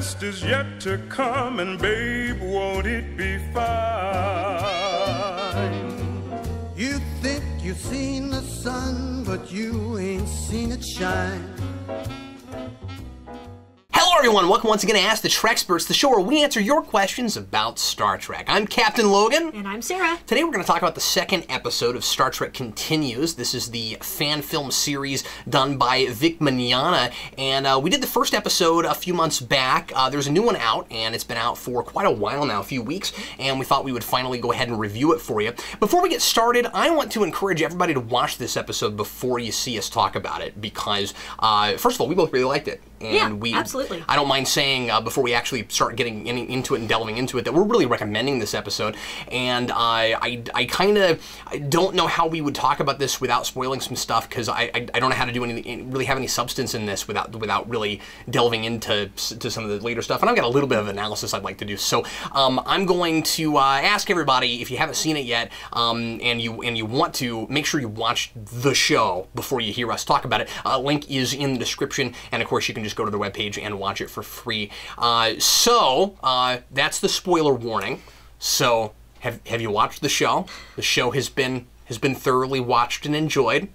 best is yet to come, and babe, won't it be fine? You think you've seen the sun, but you ain't seen it shine. Hello everyone, welcome once again to Ask the Treksperts, the show where we answer your questions about Star Trek. I'm Captain Logan. And I'm Sarah. Today we're going to talk about the second episode of Star Trek Continues. This is the fan film series done by Vic Mignogna, and we did the first episode a few months back. There's a new one out, and it's been out for quite a while now, a few weeks, and we thought we would finally go ahead and review it for you. Before we get started, I want to encourage everybody to watch this episode before you see us talk about it, because, first of all, we both really liked it. And yeah, absolutely. I don't mind saying, before we actually start getting into it and delving into it, that we're really recommending this episode. And I kind of don't know how we would talk about this without spoiling some stuff, because I don't know how to do anything, really have any substance in this without really delving into some of the later stuff. And I've got a little bit of analysis I'd like to do. So I'm going to ask everybody, if you haven't seen it yet, and you want to, make sure you watch the show before you hear us talk about it. Link is in the description, and of course you can just go to the webpage and watch it for free. So that's the spoiler warning. So have you watched the show? The show has been thoroughly watched and enjoyed.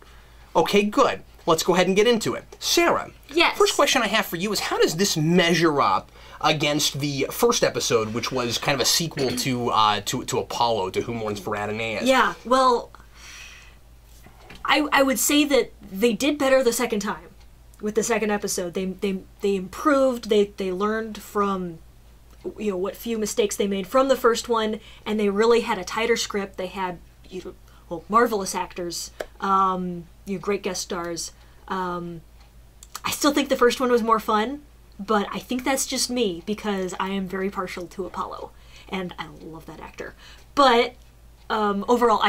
Okay, good. Let's go ahead and get into it. Sarah. Yes. First question I have for you is, how does this measure up against the first episode, which was kind of a sequel to Apollo, To Whom Mourns for Adonais? Yeah. Well, I would say that they did better the second time. With the second episode, they improved. They learned from, you know, what few mistakes they made from the first one, and they really had a tighter script. They had, marvelous actors, great guest stars. I still think the first one was more fun, but I think that's just me, because I am very partial to Apollo, and I love that actor. But overall,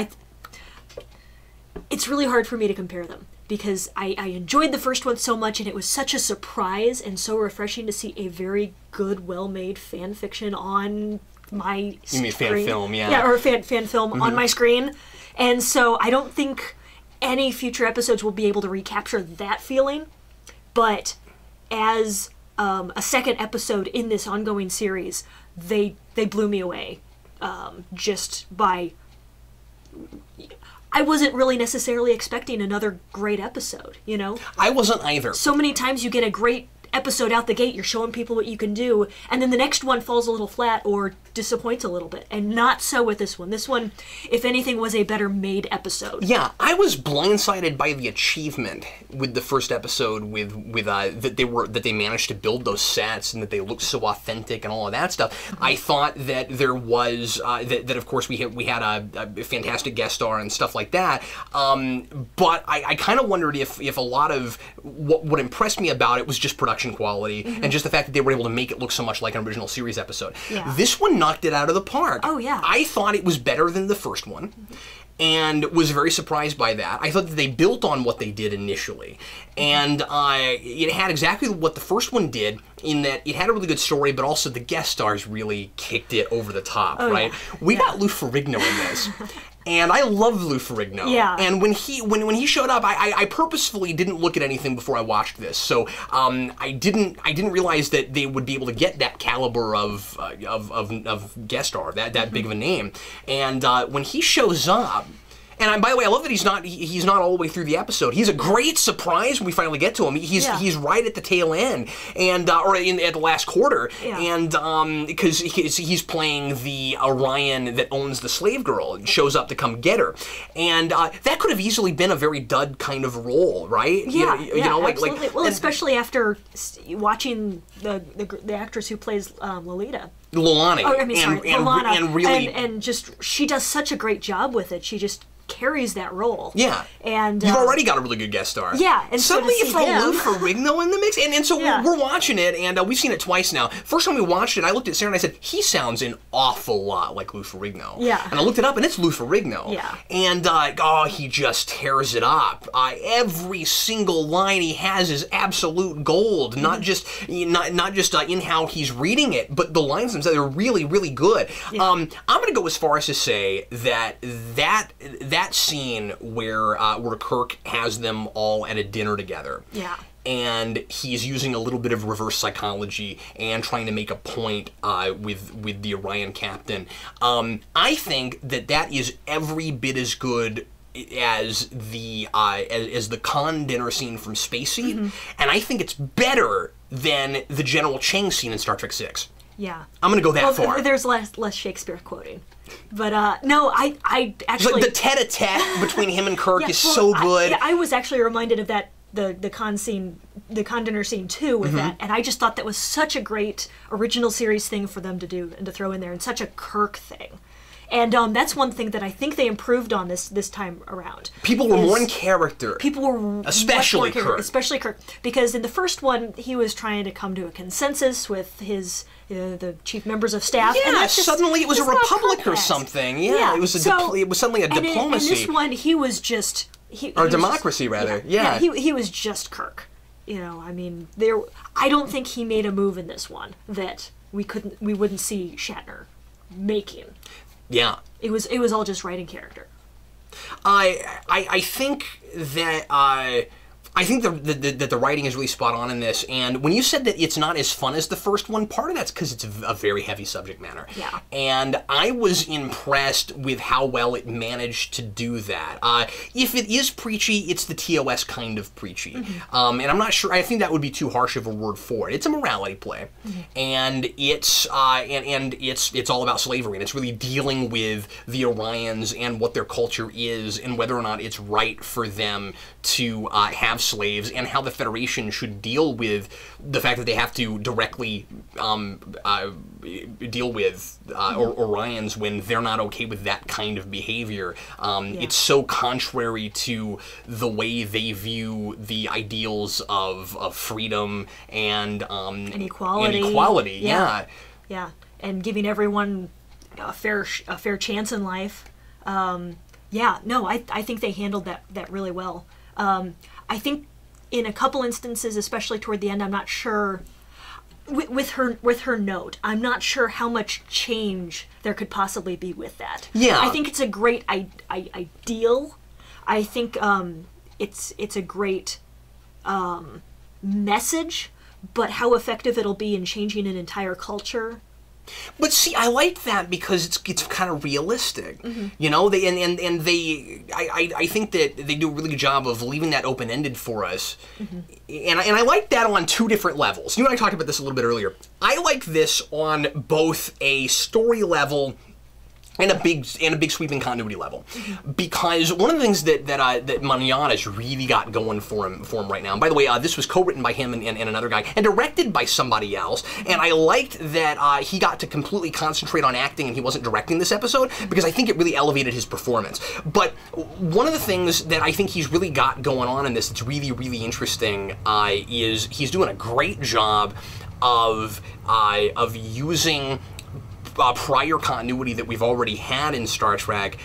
it's really hard for me to compare them, because I enjoyed the first one so much, and it was such a surprise and so refreshing to see a very good, well-made fan fiction on my screen. You mean fan film, yeah. Yeah, or fan film on my screen. And so I don't think any future episodes will be able to recapture that feeling, but as a second episode in this ongoing series, they blew me away just by... I wasn't really necessarily expecting another great episode, you know? I wasn't either. So many times you get a great episode out the gate, you're showing people what you can do, and then the next one falls a little flat or disappoints a little bit, and not so with this one. This one, if anything, was a better made episode. Yeah, I was blindsided by the achievement with the first episode, with that they managed to build those sets and that they looked so authentic and all of that stuff. I thought that there was that of course we had a fantastic guest star and stuff like that. But I kind of wondered if a lot of what impressed me about it was just production quality and just the fact that they were able to make it look so much like an original series episode. Yeah. This one knocked it out of the park. Oh, yeah. I thought it was better than the first one, and was very surprised by that. I thought that they built on what they did initially, and it had exactly what the first one did, in that it had a really good story, but also the guest stars really kicked it over the top, right? Yeah. We got Lou Ferrigno in this. And I love Lou Ferrigno. Yeah. And when he showed up, I purposefully didn't look at anything before I watched this. So I didn't realize that they would be able to get that caliber of guest star, that big of a name. And when he shows up. And by the way, I love that he's not all the way through the episode. He's a great surprise when we finally get to him. He's right at the tail end, and or at the last quarter, and because he's playing the Orion that owns the slave girl and shows up to come get her, and that could have easily been a very dud kind of role, right? Yeah, you know, absolutely. Well, especially after watching the actress who plays Lolita. Lolani. Oh, I mean, sorry, Lolana. And really, and just she does such a great job with it. She just carries that role. Yeah. And you've already got a really good guest star. Yeah. And suddenly so you throw Lou Ferrigno in the mix. And so we're watching it, and we've seen it twice now. First time we watched it, I looked at Sarah and I said, he sounds an awful lot like Lou Ferrigno. Yeah. And I looked it up, and it's Lou Ferrigno. Yeah. And, he just tears it up. Every single line he has is absolute gold. Not just in how he's reading it, but the lines themselves are really, really good. Yeah. I'm going to go as far as to say that scene where Kirk has them all at a dinner together. Yeah. and he's using a little bit of reverse psychology and trying to make a point with the Orion captain. I think that is every bit as good as the Khan dinner scene from Space Seed, and I think it's better than the General Chang scene in Star Trek VI. Yeah, I'm gonna go that far. There's less Shakespeare quoting, but no, I actually the tete-a-tete between him and Kirk is so good. I was actually reminded of that the Khan scene, the Khan dinner scene too, with that, and I just thought that was such a great original series thing for them to do and to throw in there, and such a Kirk thing. And that's one thing that I think they improved on this time around. People were more in character. People were especially Kirk. Especially Kirk, because in the first one he was trying to come to a consensus with his the chief members of staff. Yeah, and that's just, suddenly it was a republic or something. Yeah, it was suddenly a diplomacy. In this one, he was just or democracy rather. Yeah, he was just Kirk. You know, I mean, I don't think he made a move in this one that we wouldn't see Shatner making. Yeah, it was all just writing character. I think that that the writing is really spot on in this, and when you said that it's not as fun as the first one, part of that's because it's a very heavy subject matter. Yeah. And I was impressed with how well it managed to do that. If it is preachy, it's the TOS kind of preachy. And I'm not sure, I think that would be too harsh of a word for it. It's a morality play. And it's it's all about slavery, and it's really dealing with the Orions and what their culture is and whether or not it's right for them to have slaves, and how the Federation should deal with the fact that they have to directly deal with Orions when they're not okay with that kind of behavior. It's so contrary to the way they view the ideals of freedom and equality. Yeah, and giving everyone a fair chance in life. I think they handled that really well. I think in a couple instances, especially toward the end, I'm not sure with her note. I'm not sure how much change there could possibly be with that. Yeah, I think it's a great ideal. I think it's a great message, but how effective it'll be in changing an entire culture. But see, I like that because it's kind of realistic, you know. I think that they do a really good job of leaving that open ended for us, and I like that on two different levels. You and I talked about this a little bit earlier. I like this on both a story level and a big sweeping continuity level, because one of the things that Manana's really got going for him right now. And by the way, this was co-written by him and another guy, and directed by somebody else. And I liked that he got to completely concentrate on acting, and he wasn't directing this episode, because I think it really elevated his performance. But one of the things that I think he's really got going on in this that's really, really interesting is he's doing a great job of using prior continuity that we've already had in Star Trek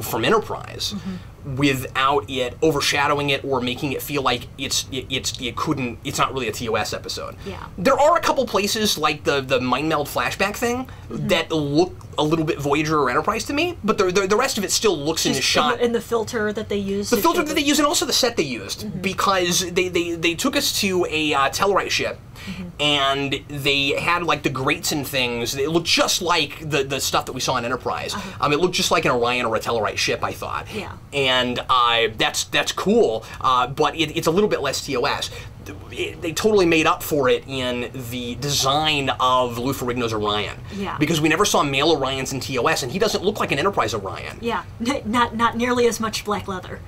from Enterprise, without it overshadowing it or making it feel like it's not really a TOS episode. Yeah. There are a couple places like the mind meld flashback thing that look a little bit Voyager or Enterprise to me, but the rest of it still looks in the shot. In the filter that they used. The filter that they used, and also the set they used, because they took us to a Tellarite ship. And they had like the grates and things. It looked just like the stuff that we saw in Enterprise. It looked just like an Orion or a Tellarite ship, I thought. Yeah. And that's cool, but it's a little bit less TOS. They totally made up for it in the design of Lou Ferrigno's Orion. Yeah. Because we never saw male Orions in TOS, and he doesn't look like an Enterprise Orion. Yeah. Not nearly as much black leather.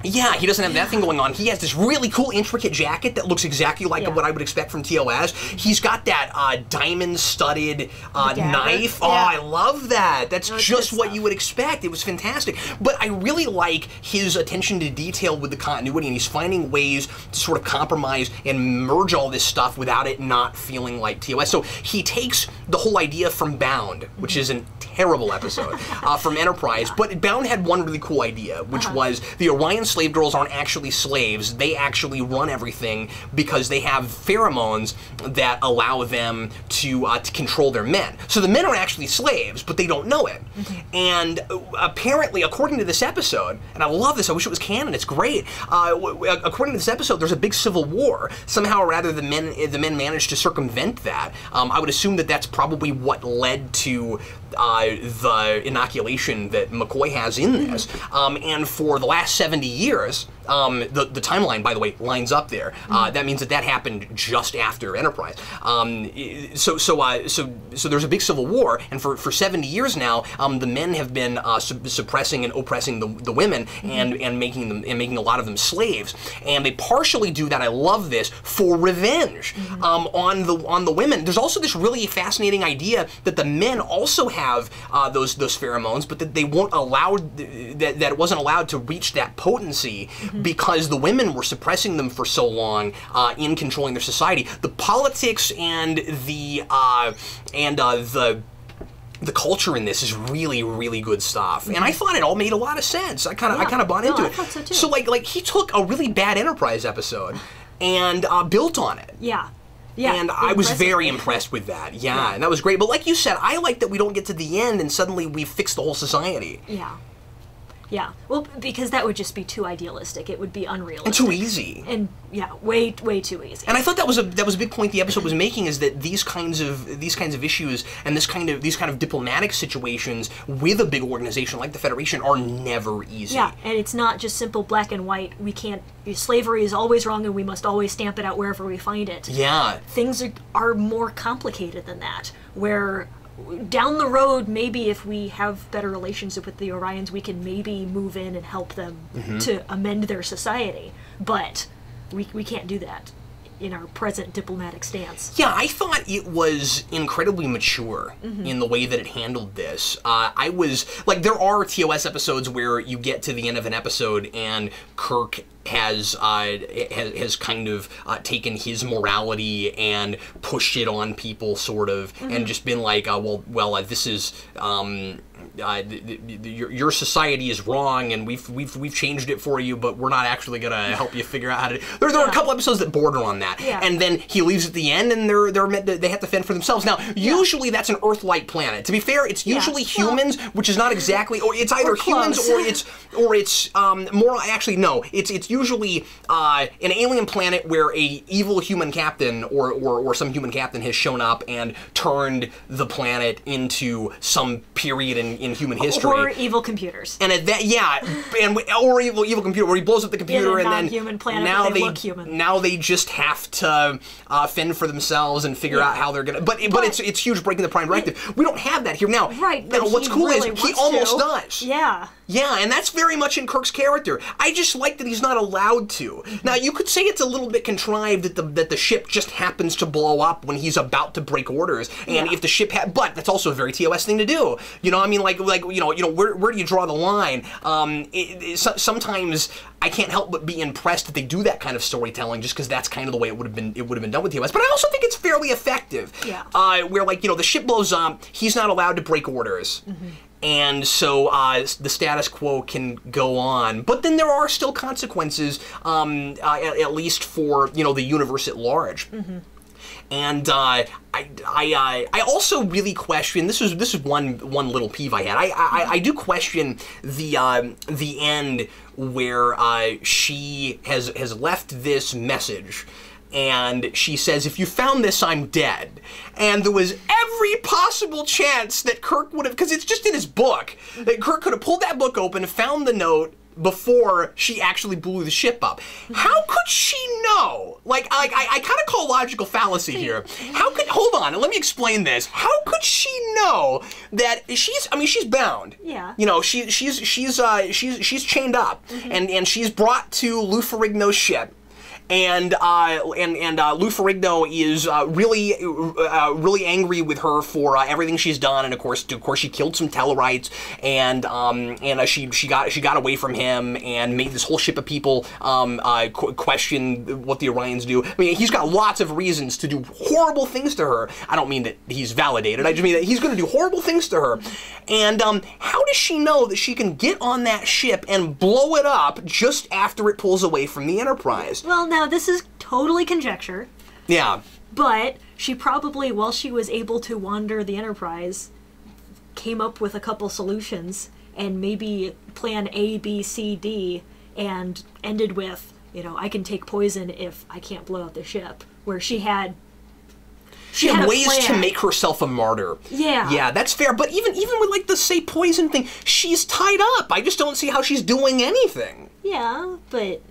Yeah, he doesn't have that thing going on. He has this really cool, intricate jacket that looks exactly like what I would expect from TOS. He's got that diamond-studded knife. Yeah. Oh, I love that. That's just what you would expect. It was fantastic. But I really like his attention to detail with the continuity, and he's finding ways to sort of compromise and merge all this stuff without it not feeling like TOS. So he takes the whole idea from Bound, which is a terrible episode from Enterprise. But Bound had one really cool idea, which was the Orion slave girls aren't actually slaves. They actually run everything because they have pheromones that allow them to control their men. So the men are actually slaves, but they don't know it. And apparently, according to this episode, and I love this, I wish it was canon, it's great. According to this episode, there's a big civil war. Somehow or rather, the men managed to circumvent that. I would assume that that's probably what led to the inoculation that McCoy has in this. And for the last 70 years, the timeline, by the way, lines up there. That means that happened just after Enterprise. So there's a big civil war, and for 70 years now, the men have been suppressing and oppressing the women and making a lot of them slaves. And they partially do that. I love this, for revenge on the women. There's also this really fascinating idea that the men also have those pheromones, but that they won't allow that it wasn't allowed to reach that potency because the women were suppressing them for so long in controlling their society. The politics and the culture in this is really, really good stuff, and I thought it all made a lot of sense. I kind of bought into it. I thought so too. So like he took a really bad Enterprise episode and built on it. Yeah, and I was very impressed with that. Yeah, and that was great. But like you said, I like that we don't get to the end and suddenly we've fixed the whole society. Yeah, well, because that would just be too idealistic. It would be unrealistic. And too easy. And yeah, way too easy. And I thought that was a big point the episode was making, is that these kinds of issues and these kind of diplomatic situations with a big organization like the Federation are never easy. Yeah, and it's not just simple black and white. We can't. Slavery is always wrong, and we must always stamp it out wherever we find it. Yeah. Things are more complicated than that. Where down the road, maybe if we have better relationship with the Orions, we can maybe move in and help them to amend their society. But we can't do that in our present diplomatic stance. Yeah, I thought it was incredibly mature in the way that it handled this. I was, like, there are TOS episodes where you get to the end of an episode and Kirk has kind of taken his morality and pushed it on people, sort of, and just been like, this is your society is wrong, and we've changed it for you, but we're not actually gonna help you figure out how to. There are a couple episodes that border on that, and then he leaves at the end, and they have to fend for themselves. Now, usually that's an Earth-like planet. To be fair, it's usually humans, which is not exactly, or it's either humans or it's more. Actually, no, it's usually an alien planet where a evil human captain or some human captain has shown up and turned the planet into some period in human history. Or evil computers. And at that, or evil computer where he blows up the computer and then non-human planet, now they look human. Now they just have to fend for themselves and figure out how they're gonna. But it's huge, breaking the Prime Directive. We don't have that here now. Right. Now, what's cool really is he almost does. Yeah. Yeah, and that's very much in Kirk's character. I just like that he's not allowed to. Now, you could say it's a little bit contrived that the ship just happens to blow up when he's about to break orders, and if the ship but that's also a very TOS thing to do. You know, I mean, like where do you draw the line? Sometimes I can't help but be impressed that they do that kind of storytelling, just because that's kind of the way it would have been done with TOS. But I also think it's fairly effective. Yeah. Where the ship blows up, he's not allowed to break orders. And so the status quo can go on, but then there are still consequences, at least for the universe at large. And I also really question, this is one little peeve I had. I do question the end where she has left this message. And she says, if you found this, I'm dead. And there was every possible chance that Kirk would have, because it's just in his book, that Kirk could have pulled that book open and found the note before she actually blew the ship up. How could she know? Like, I kind of call logical fallacy here. Hold on, let me explain this. How could she know that she's bound. Yeah. She's chained up, and she's brought to Lou Ferrigno's ship. and Lou Ferrigno is really angry with her for everything she's done, and of course she killed some Tellarites, and she got away from him and made this whole ship of people question what the Orions do. I mean, he's got lots of reasons to do horrible things to her. I don't mean that he's validated. I just mean that he's going to do horrible things to her. And how does she know that she can get on that ship and blow it up just after it pulls away from the Enterprise? Well, now this is totally conjecture. Yeah. But she probably, while she was able to wander the Enterprise, came up with a couple solutions, and maybe plan A, B, C, D, and ended with, you know, I can take poison if I can't blow out the ship, where she had ways to make herself a martyr. Yeah. Yeah, that's fair. But even with, like, the say poison thing, she's tied up. I just don't see how she's doing anything. Yeah, but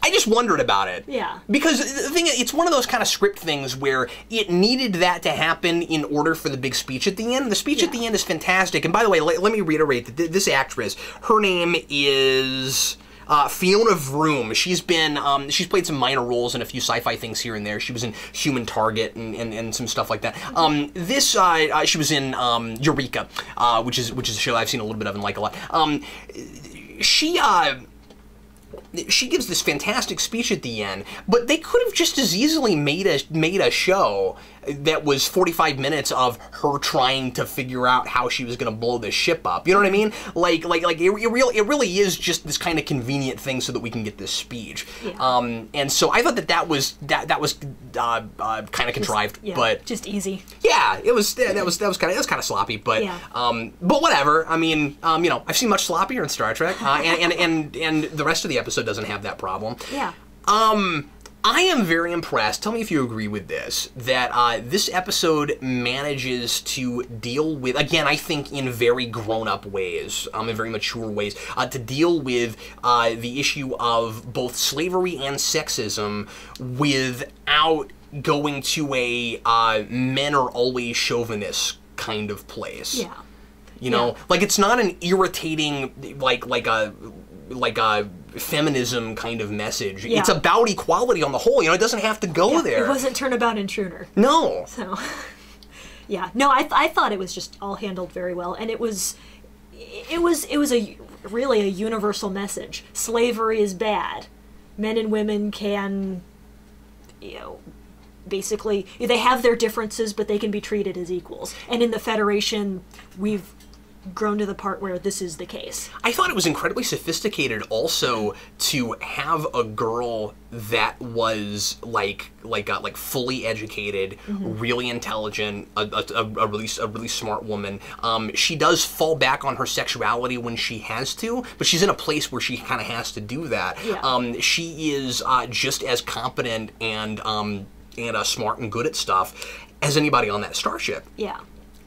I just wondered about it. Yeah. Because the thing is, it's one of those kind of script things where it needed that to happen in order for the big speech at the end. The speech at the end is fantastic. And by the way, let me reiterate that this actress, her name is Fiona Vroom. She's been she's played some minor roles in a few sci-fi things here and there. She was in Human Target and some stuff like that. She was in Eureka, which is a show I've seen a little bit of and like a lot. She gives this fantastic speech at the end, but they could have just as easily made a show that was 45 minutes of her trying to figure out how she was going to blow this ship up. You know what I mean? Like it really is just this kind of convenient thing so that we can get this speech. Yeah. And so I thought that was kind of contrived, but just easy. Yeah, it was kind of sloppy, but but whatever. I mean, you know, I've seen much sloppier in Star Trek, and the rest of the episode doesn't have that problem. Yeah. I am very impressed, tell me if you agree with this, that this episode manages to deal with, again, I think in very grown-up ways, in very mature ways, to deal with the issue of both slavery and sexism without going to a men are always chauvinist kind of place. Yeah. You know, like it's not an irritating, like a feminism kind of message. Yeah. It's about equality on the whole. You know, it doesn't have to go there. It wasn't Turnabout Intruder. No. So, yeah, no, I thought it was just all handled very well, and it was really a universal message. Slavery is bad. Men and women can, you know, basically they have their differences, but they can be treated as equals. And in the Federation, we've grown to the part where this is the case. I thought it was incredibly sophisticated also to have a girl that was like fully educated, really intelligent, a really smart woman. She does fall back on her sexuality when she has to, but she's in a place where she kind of has to do that. Yeah. She is just as competent and smart and good at stuff as anybody on that starship. Yeah.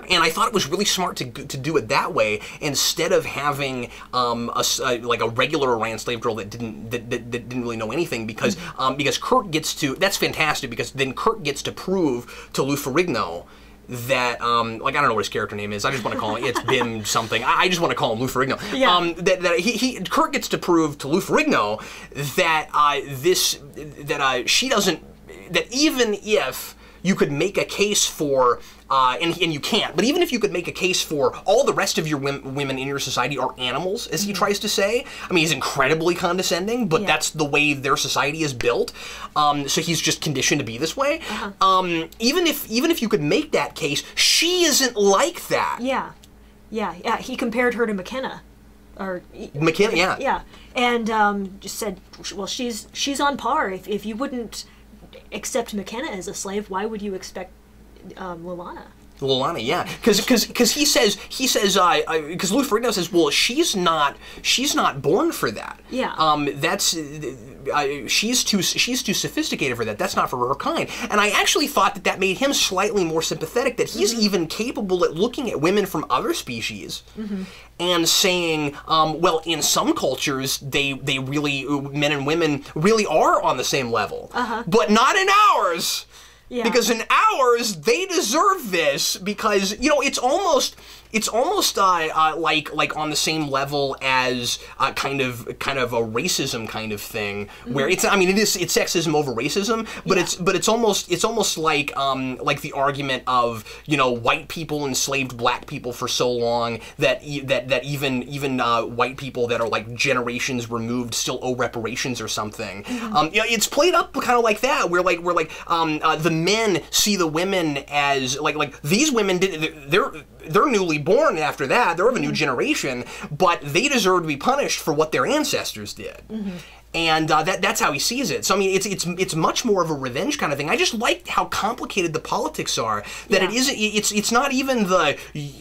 And I thought it was really smart to do it that way instead of having like a regular Orion slave girl that didn't really know anything, because Kirk gets to, that's fantastic, because then Kirk gets to prove to Lou Ferrigno that like, I don't know what his character name is. I just want to call him, it's Bim something. I just want to call him Lou Ferrigno. Yeah. Kirk gets to prove to Lou Ferrigno that she doesn't, that even if you could make a case for, and you can't, but even if you could make a case for all the rest of your women in your society are animals, as he tries to say. I mean, he's incredibly condescending, but that's the way their society is built. So he's just conditioned to be this way. Even if you could make that case, she isn't like that. Yeah. He compared her to McKenna. McKenna, yeah. Yeah, and just said, well, she's on par. If you wouldn't accept McKenna as a slave, why would you expect Lolani? Lolani, yeah, because he says because Lou Ferrigno says, well, she's not born for that. Yeah. That's she's too sophisticated for that. That's not for her kind. And I actually thought that made him slightly more sympathetic, that he's even capable at looking at women from other species and saying, well, in some cultures they really, men and women really are on the same level, but not in ours. Yeah. Because in ours, they deserve this, because, you know, it's almost It's almost like on the same level as kind of a racism kind of thing, where it's it's sexism over racism, but it's almost like the argument of white people enslaved black people for so long that even white people that are like generations removed still owe reparations or something. It's played up kind of like that, where the men see the women as like these women they're newly born after that. They're of a new generation, but they deserve to be punished for what their ancestors did. And that's how he sees it. So I mean, it's much more of a revenge kind of thing. I just like how complicated the politics are. That it isn't. It's not even the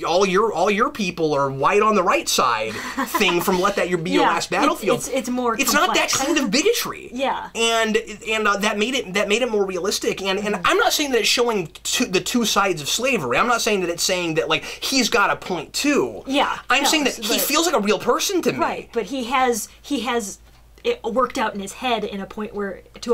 all your people are white on the right side thing from Let That Be Your Last Battlefield. It's more. It's complex. not that kind of bigotry. And that made it more realistic. And I'm not saying that it's showing the two sides of slavery. I'm not saying that it's saying that like he's got a point too. I'm saying that he feels like a real person to me. Right, but he has it worked out in his head to a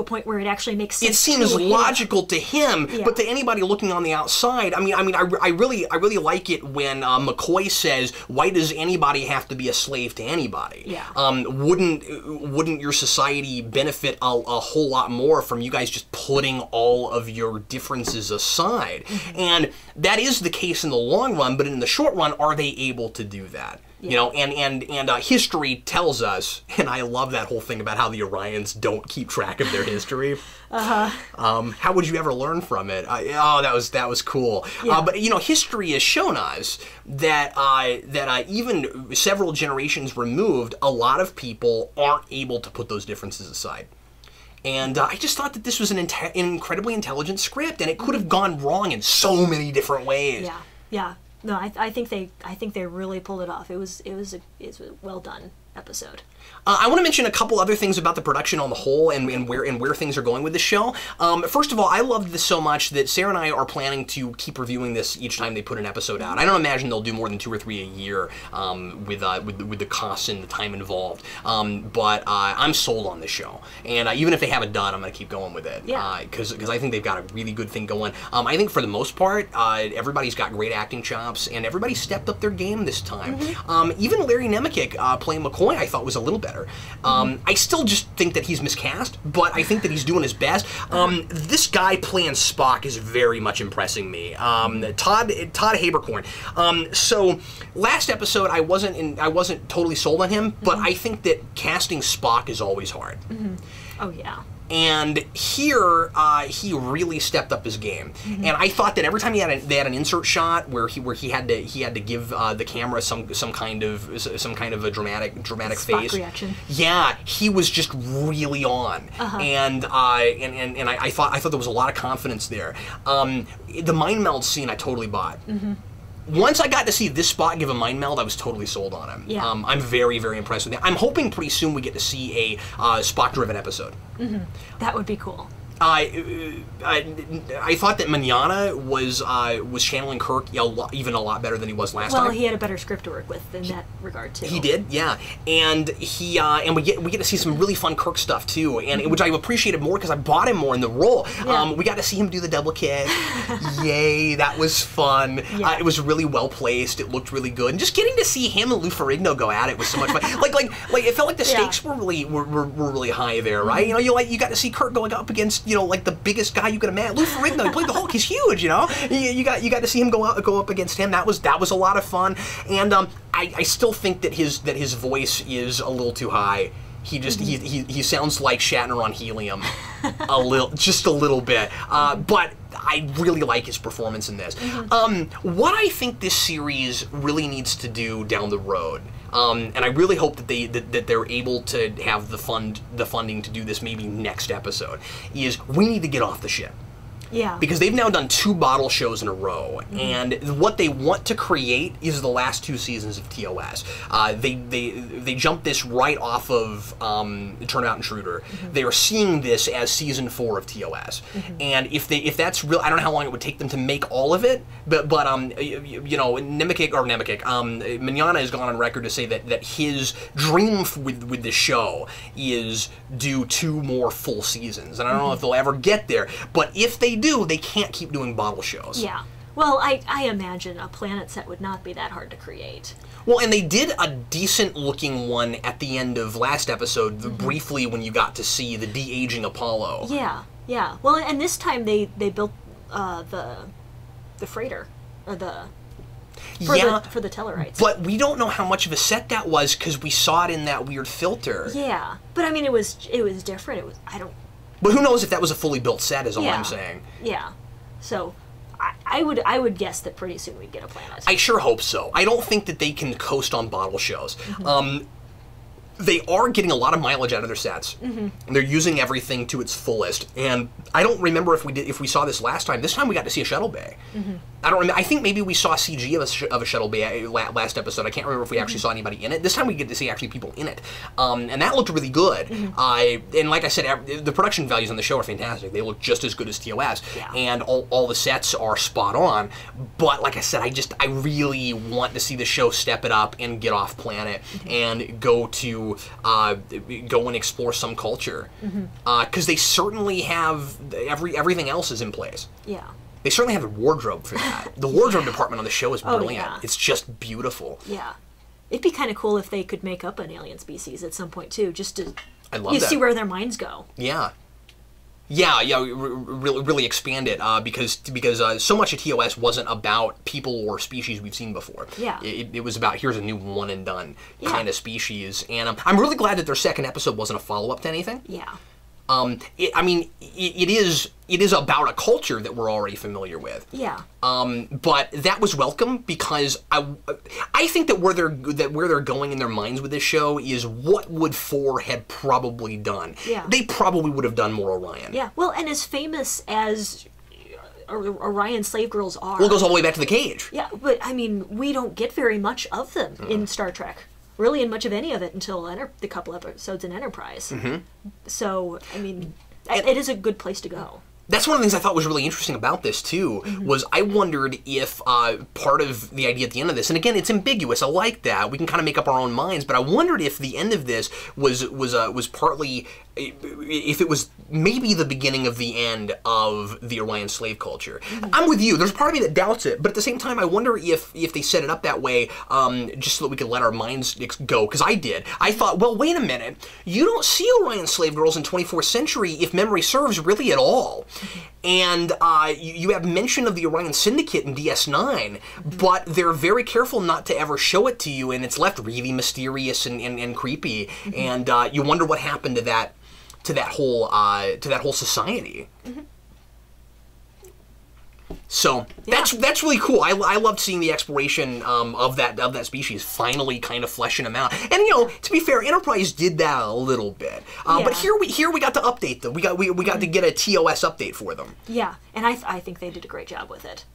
point where it actually makes sense. It seems logical to him, but to anybody looking on the outside, I really like it when McCoy says, "Why does anybody have to be a slave to anybody? Wouldn't your society benefit a whole lot more from you guys just putting all of your differences aside?" And that is the case in the long run, but in the short run, are they able to do that? And history tells us, and I love that whole thing about how the Orions don't keep track of their history. How would you ever learn from it? That was cool. But history has shown us that even several generations removed, a lot of people aren't able to put those differences aside. And I just thought that this was an incredibly intelligent script, and it could have gone wrong in so many different ways. No, I think they really pulled it off. It was a well done episode. I want to mention a couple other things about the production on the whole and where things are going with the show. First of all, I loved this so much that Sarah and I are planning to keep reviewing this each time they put an episode out. I don't imagine they'll do more than 2 or 3 a year with the costs and the time involved. But I'm sold on this show, and even if they haven't done, I'm going to keep going with it. Because I think they've got a really good thing going. I think for the most part, everybody's got great acting chops, and everybody stepped up their game this time. Even Larry Nemecek playing McCoy, I thought was a little better. I still just think that he's miscast, but I think that he's doing his best. This guy playing Spock is very much impressing me. Todd Haberkorn. So last episode, I wasn't totally sold on him, but I think that casting Spock is always hard. Oh yeah. And here, he really stepped up his game. And I thought that every time they had an insert shot where he had to give the camera some kind of a dramatic Spock face reaction. Yeah, he was just really on. And I thought there was a lot of confidence there. The mind meld scene I totally bought. Once I got to see this Spock give a mind meld, I was totally sold on him. I'm very, very impressed with him. I'm hoping pretty soon we get to see a Spock-driven episode. That would be cool. I thought that Manana was channeling Kirk even a lot better than he was last time. Well, he had a better script to work with in that regard too. He did, yeah, and we get to see some really fun Kirk stuff too, and which I appreciated more because I bought him more in the role. We got to see him do the double kick. Yay, that was fun. It was really well placed. It looked really good, and just getting to see him and Lou Ferrigno go at it was so much fun. like it felt like the stakes were really high there, right? You got to see Kirk going up against like the biggest guy you could imagine. Lou Ferrigno, he played the Hulk. He's huge. You got to see him go up against him. That was a lot of fun. And I still think that his voice is a little too high. He just he sounds like Shatner on helium, just a little bit. But I really like his performance in this. What I think this series really needs to do down the road, and I really hope that they're able to have the funding to do this maybe next episode, is we need to get off the ship. Yeah. Because they've now done 2 bottle shows in a row, and what they want to create is the last 2 seasons of TOS. They jumped this right off of Turnout Intruder. They are seeing this as season 4 of TOS, and if that's real, I don't know how long it would take them to make all of it. But Mignogna has gone on record to say that his dream with the show is do 2 more full seasons, and I don't know if they'll ever get there. But if they do, they can't keep doing bottle shows. Yeah. Well, I imagine a planet set would not be that hard to create. Well, and they did a decent-looking one at the end of last episode, briefly when you got to see the de-aging Apollo. Yeah, yeah. Well, and this time they built the freighter, or for the Tellarites. But we don't know how much of a set that was because we saw it in that weird filter. Yeah, but I mean, it was different. But who knows if that was a fully built set? Is all I'm saying. Yeah, so. I would guess that pretty soon we'd get a planet. I sure hope so. I don't think that they can coast on bottle shows. They are getting a lot of mileage out of their sets. They're using everything to its fullest. And I don't remember if we saw this last time. This time we got to see a shuttle bay. I don't remember. I think maybe we saw CG of a shuttle bay last episode. I can't remember if we actually saw anybody in it. This time we get to see actually people in it, and that looked really good. And like I said, the production values on the show are fantastic. They look just as good as TOS, and all the sets are spot on. But like I said, I really want to see the show step it up and get off planet and go and explore some culture, because they certainly have everything else is in place. Yeah. They certainly have a wardrobe for that. The wardrobe department on the show is brilliant. It's just beautiful. Yeah. It'd be kind of cool if they could make up an alien species at some point, too, just to see where their minds go. Yeah. Yeah, really expand it, because so much of TOS wasn't about people or species we've seen before. Yeah. It was about, here's a new one-and-done kind of species. And I'm really glad that their second episode wasn't a follow-up to anything. Yeah. It is about a culture that we're already familiar with. Yeah. But that was welcome because I think that where they're going in their minds with this show is what would 4 had probably done. Yeah. They probably would have done more Orion. Yeah. Well, and as famous as Orion slave girls are. Well, it goes all the way back to the cage. Yeah, but I mean, we don't get very much of them in Star Trek. Really in much of any of it until the couple episodes in Enterprise. So, I mean, it is a good place to go. That's one of the things I thought was really interesting about this, too, was I wondered if part of the idea at the end of this, and again, it's ambiguous, I like that, we can kind of make up our own minds, but I wondered if the end of this was partly, if it was maybe the beginning of the end of the Orion slave culture. I'm with you, there's part of me that doubts it, but at the same time, I wonder if they set it up that way just so that we could let our minds go, because I did. I thought, well, wait a minute, you don't see Orion slave girls in 24th century, if memory serves, really at all. And you have mention of the Orion Syndicate in DS9, but they're very careful not to ever show it to you, and it's left really mysterious and creepy. And you wonder what happened to that whole society. So that's really cool. I loved seeing the exploration of that species finally kind of fleshing them out. And to be fair, Enterprise did that a little bit. But here we got to update them. We got to get a TOS update for them. Yeah, and I think they did a great job with it.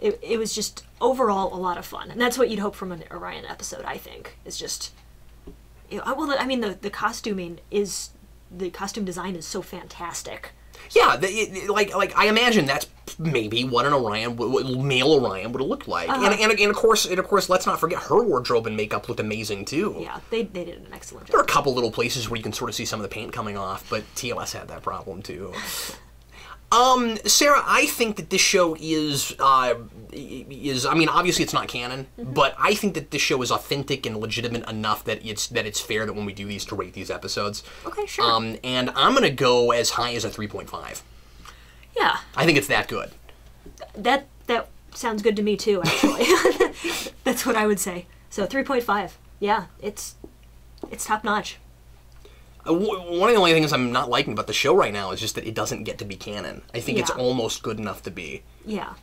It was just overall a lot of fun, and that's what you'd hope from an Orion episode. I think is just well, I mean the costuming is. The costume design is so fantastic. Yeah, like I imagine that's maybe what an Orion, male Orion would have looked like. And of course, let's not forget her wardrobe and makeup looked amazing too. Yeah, they did an excellent job. There are a couple little places where you can sort of see some of the paint coming off, but TOS had that problem too. Sarah, I think that this show is, I mean, obviously it's not canon, but I think that this show is authentic and legitimate enough that it's fair that when we do these to rate these episodes. Okay, sure. And I'm going to go as high as a 3.5. Yeah. I think it's that good. That sounds good to me too, actually. That's what I would say. So 3.5. Yeah, it's top notch. One of the only things I'm not liking about the show right now is just that it doesn't get to be canon. I think it's almost good enough to be. Yeah.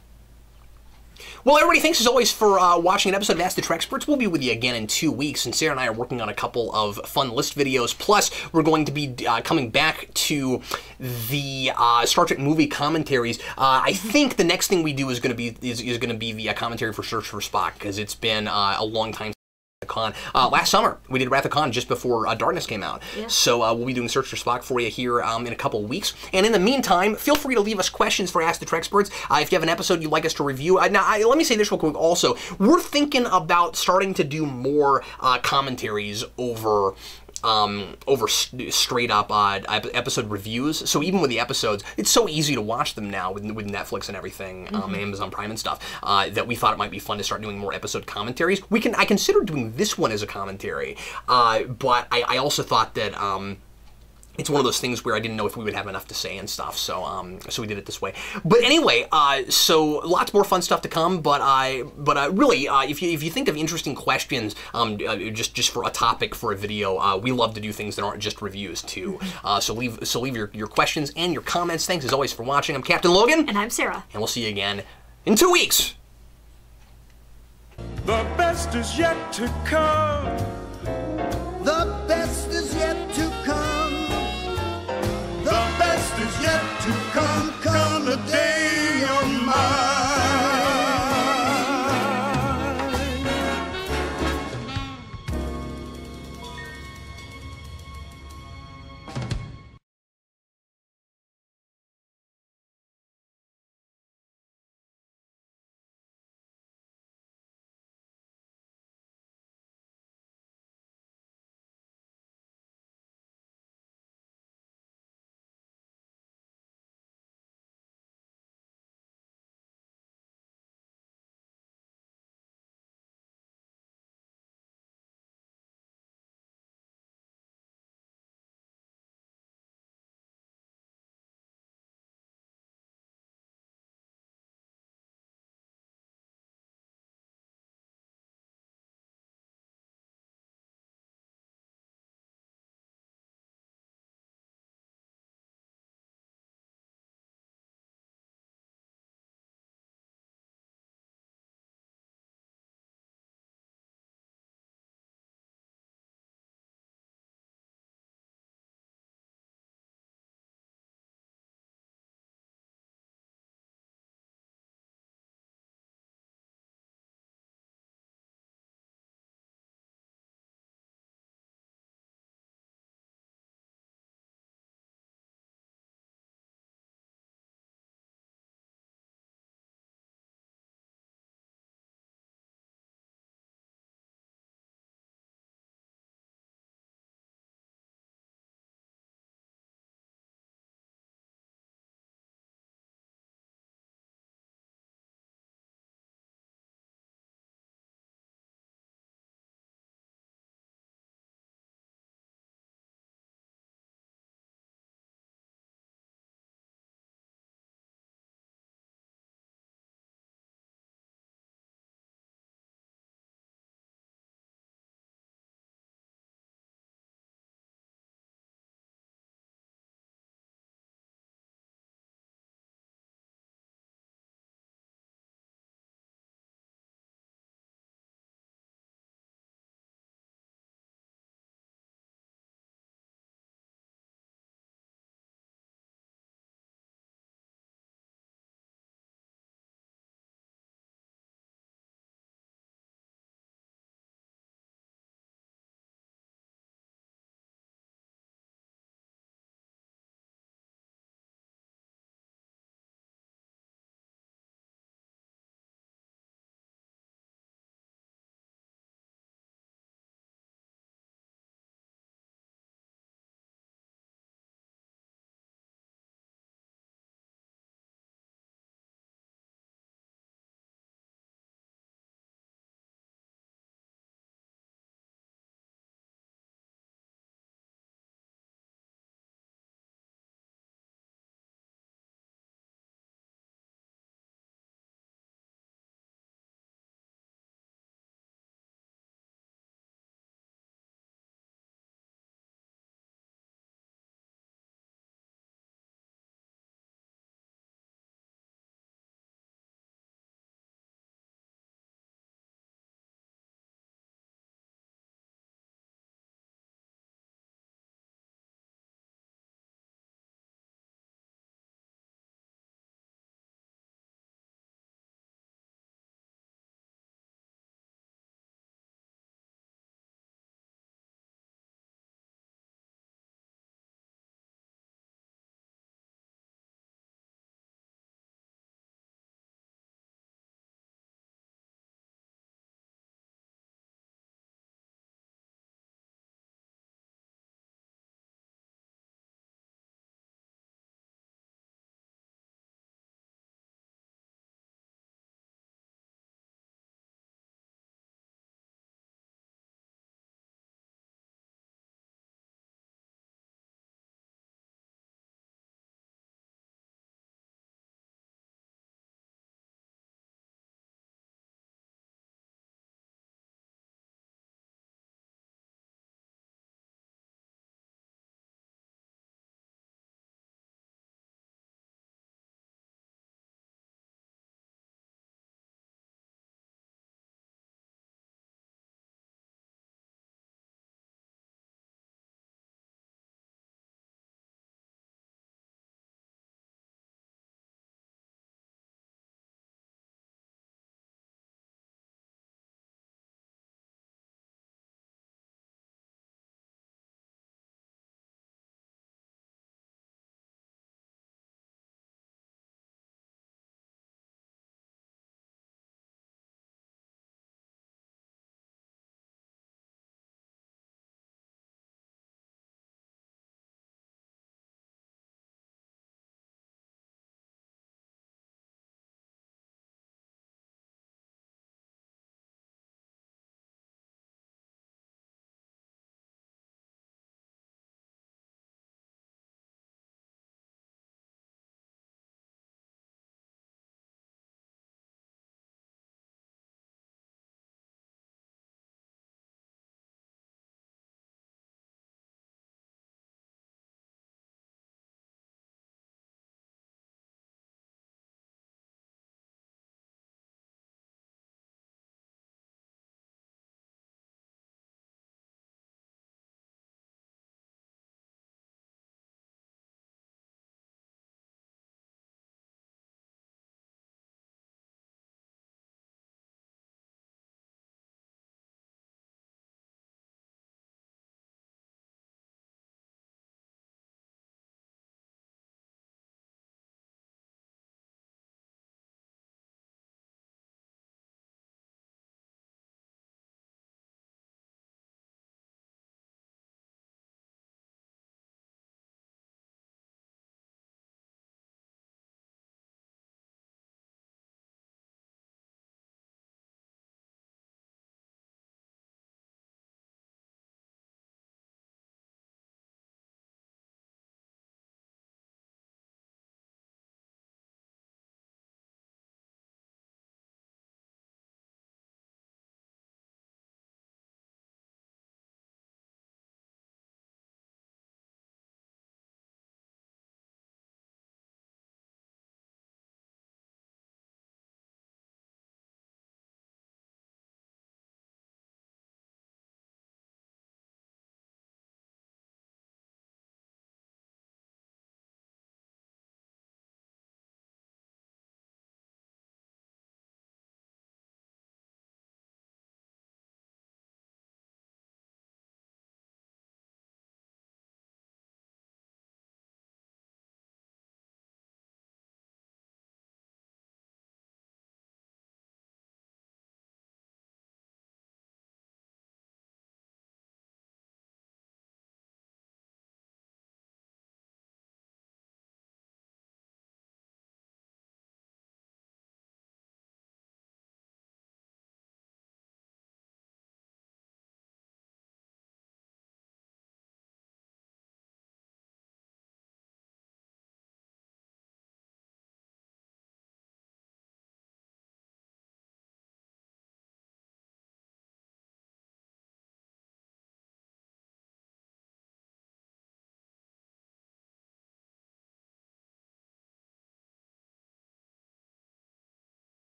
Well, everybody, thanks as always for watching an episode of Ask the Treksperts. We'll be with you again in 2 weeks, and Sarah and I are working on a couple of fun list videos. Plus, we're going to be coming back to the Star Trek movie commentaries. I think the next thing we do is going to be the commentary for Search for Spock, because it's been a long time. Con. Last summer, we did Wrath of Khan just before Darkness came out. Yeah. So we'll be doing Search for Spock for you here in a couple of weeks. And in the meantime, feel free to leave us questions for Ask the Treksperts. If you have an episode you'd like us to review. Now, let me say this real quick also. We're thinking about starting to do more commentaries over straight up episode reviews. So even with the episodes, it's so easy to watch them now with Netflix and everything, Amazon Prime and stuff, that we thought it might be fun to start doing more episode commentaries. I considered doing this one as a commentary, but I also thought that it's one of those things where I didn't know if we would have enough to say and stuff, so so we did it this way. But anyway, so lots more fun stuff to come. But really, if you think of interesting questions, just for a topic for a video, we love to do things that aren't just reviews too. So leave your questions and your comments. Thanks as always for watching. I'm Captain Logan, And I'm Sarah. and we'll see you again in 2 weeks. The best is yet to come.